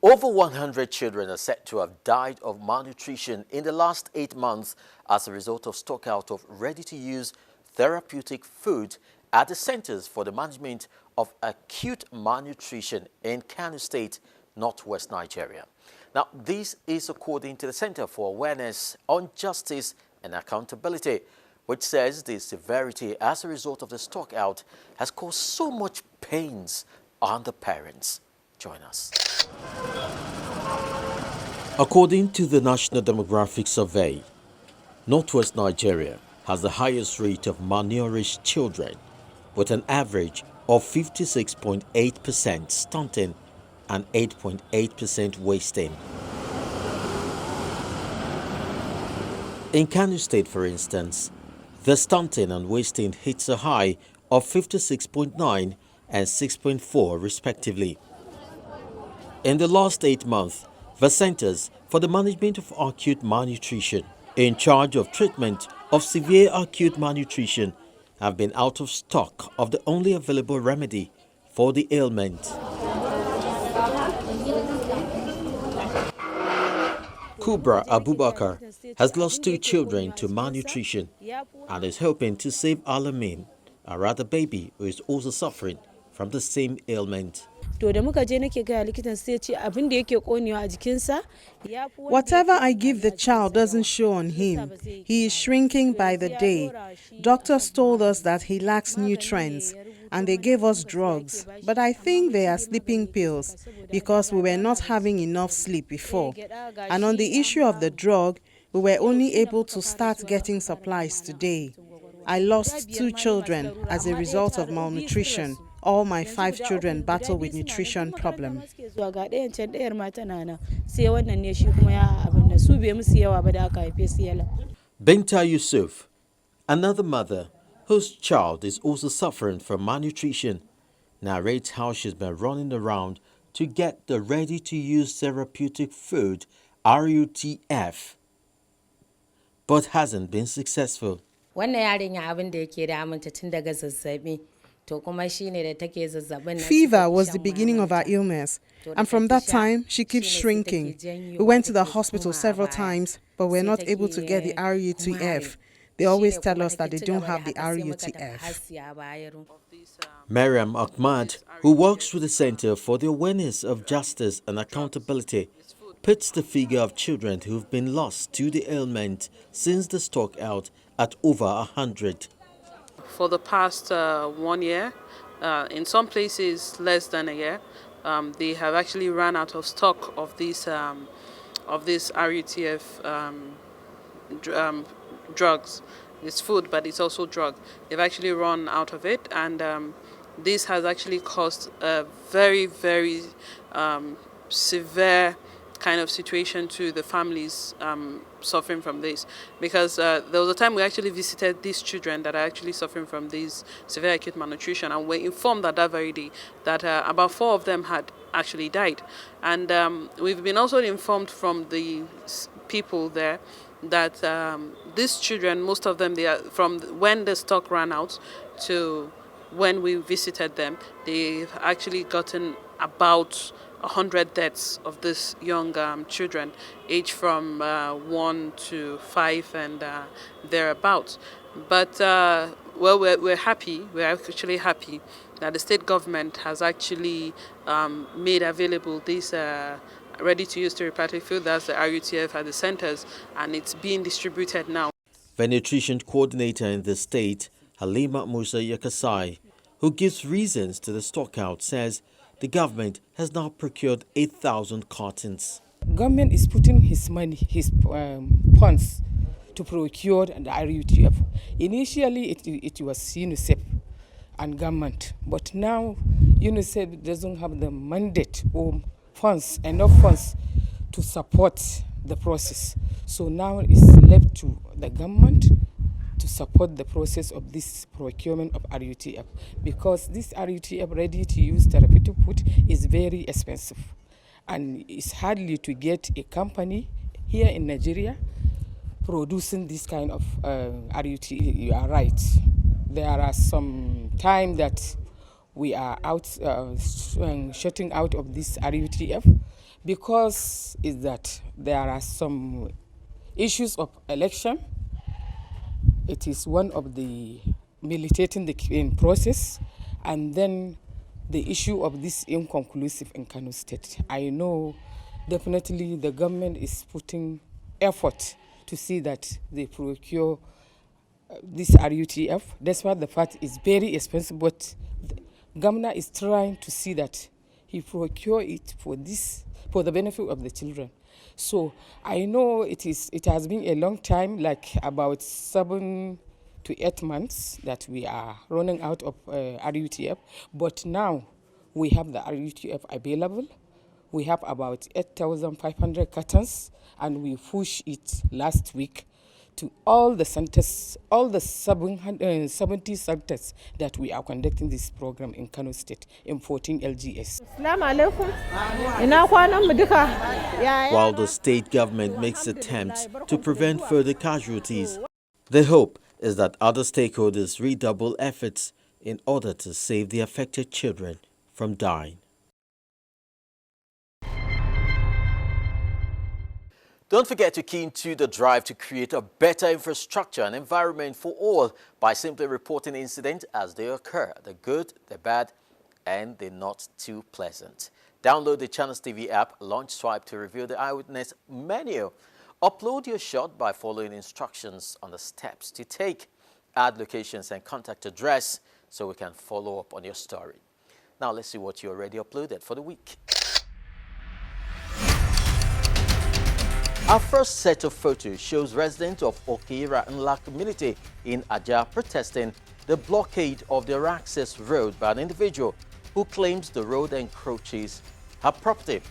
Over 100 children are said to have died of malnutrition in the last 8 months as a result of stockout of ready-to-use therapeutic food at the Centers for the Management of Acute Malnutrition in Kano State, northwest Nigeria. Now, this is according to the Center for Awareness on Justice and Accountability, which says the severity as a result of the stockout has caused so much pains on the parents. Join us. According to the National Demographic Survey, northwest Nigeria has the highest rate of malnourished children, with an average of 56.8% stunting and 8.8% wasting. In Kano State, for instance, the stunting and wasting hits a high of 56.9 and 6.4 respectively. In the last 8 months, the Centers for the Management of Acute Malnutrition, in charge of treatment of severe acute malnutrition, have been out of stock of the only available remedy for the ailment. Kubra Abubakar has lost 2 children to malnutrition and is hoping to save Alamin, a rather baby who is also suffering from the same ailment. Whatever I give the child doesn't show on him. He is shrinking by the day. Doctors told us that he lacks nutrients and they gave us drugs, but I think they are sleeping pills because we were not having enough sleep before. And on the issue of the drug, we were only able to start getting supplies today. I lost 2 children as a result of malnutrition. All my 5 children battle with nutrition problems. Binta Yusuf, another mother whose child is also suffering from malnutrition, narrates how she's been running around to get the ready-to-use therapeutic food RUTF, but hasn't been successful. Fever was the beginning of her illness, and from that time, she keeps shrinking. We went to the hospital several times, but we're not able to get the RUTF. They always tell us that they don't have the RUTF. Mariam Ahmad, who works with the Center for the Awareness of Justice and Accountability, puts the figure of children who've been lost to the ailment since the stockout at over 100. For the past 1 year, in some places less than a year, they have actually run out of stock of this RUTF drugs. It's food, but it's also drug. They've actually run out of it, and this has actually caused a very, very severe kind of situation to the families suffering from this, because there was a time we actually visited these children that are actually suffering from this severe acute malnutrition, and we're informed that very day that about 4 of them had actually died. And we've been also informed from the people there that these children, most of them, they are from when the stock ran out to when we visited them, they've actually gotten about 100 deaths of these young children, aged from 1 to 5 and thereabouts. But well, we're happy. We're actually happy that the state government has actually made available this ready-to-use therapeutic food, that's the RUTF, at the centers, and it's being distributed now. The nutrition coordinator in the state, Halima Musa Yakasai, who gives reasons to the stockout, says the government has now procured 8,000 cartons. Government is putting his money, his funds to procure the RUTF. Initially, it was UNICEF and government, but now UNICEF doesn't have the mandate or enough funds to support the process. So now it's left to the government to support the process of this procurement of RUTF, because this RUTF ready-to-use therapeutic food is very expensive, and it's hardly to get a company here in Nigeria producing this kind of RUTF. You are right. There are some time that we are out shutting out of this RUTF because is that there are some issues of election. It is one of the militating the process, and then the issue of this inconclusive in Kano State. I know definitely the government is putting effort to see that they procure this RUTF. That's why the fact is very expensive, but the governor is trying to see that he procure it for the benefit of the children. So I know it has been a long time, like about 7 to 8 months that we are running out of RUTF, but now we have the RUTF available. We have about 8,500 cartons, and we push it last week to all the centers, all the 70 centers that we are conducting this program in Kano State in 14 LGS. While the state government makes attempts to prevent further casualties, the hope is that other stakeholders redouble efforts in order to save the affected children from dying. Don't forget to key into the drive to create a better infrastructure and environment for all by simply reporting incidents as they occur, the good, the bad, and the not too pleasant. Download the Channels TV app, launch Swipe to review the eyewitness menu. Upload your shot by following instructions on the steps to take. Add locations and contact address so we can follow up on your story. Now let's see what you already uploaded for the week. Our first set of photos shows residents of Okeira Nla community in Aja protesting the blockade of their access road by an individual who claims the road encroaches her property.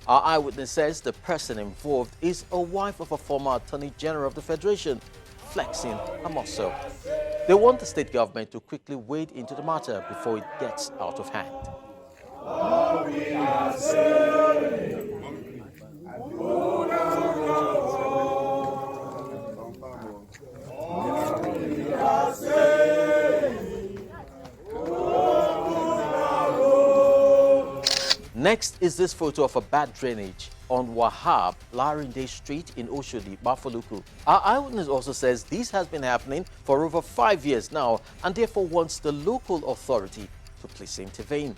Our eyewitness says the person involved is a wife of a former Attorney General of the Federation, flexing her muscle. They want the state government to quickly wade into the matter before it gets out of hand. Next is this photo of a bad drainage on Wahab Larinde Street in Oshodi, Bafoluku. Our eyewitness also says this has been happening for over 5 years now and therefore wants the local authority to please intervene.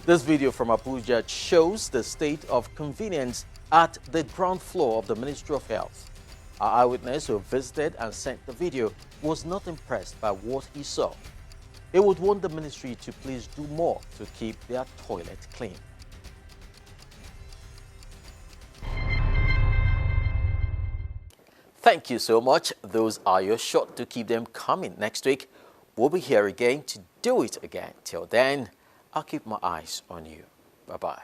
This video from Abuja shows the state of convenience at the ground floor of the Ministry of Health. Our eyewitness who visited and sent the video was not impressed by what he saw. He would want the ministry to please do more to keep their toilet clean. Thank you so much. Those are your shots. To keep them coming. Next week, we'll be here again to do it again. Till then, I'll keep my eyes on you. Bye-bye.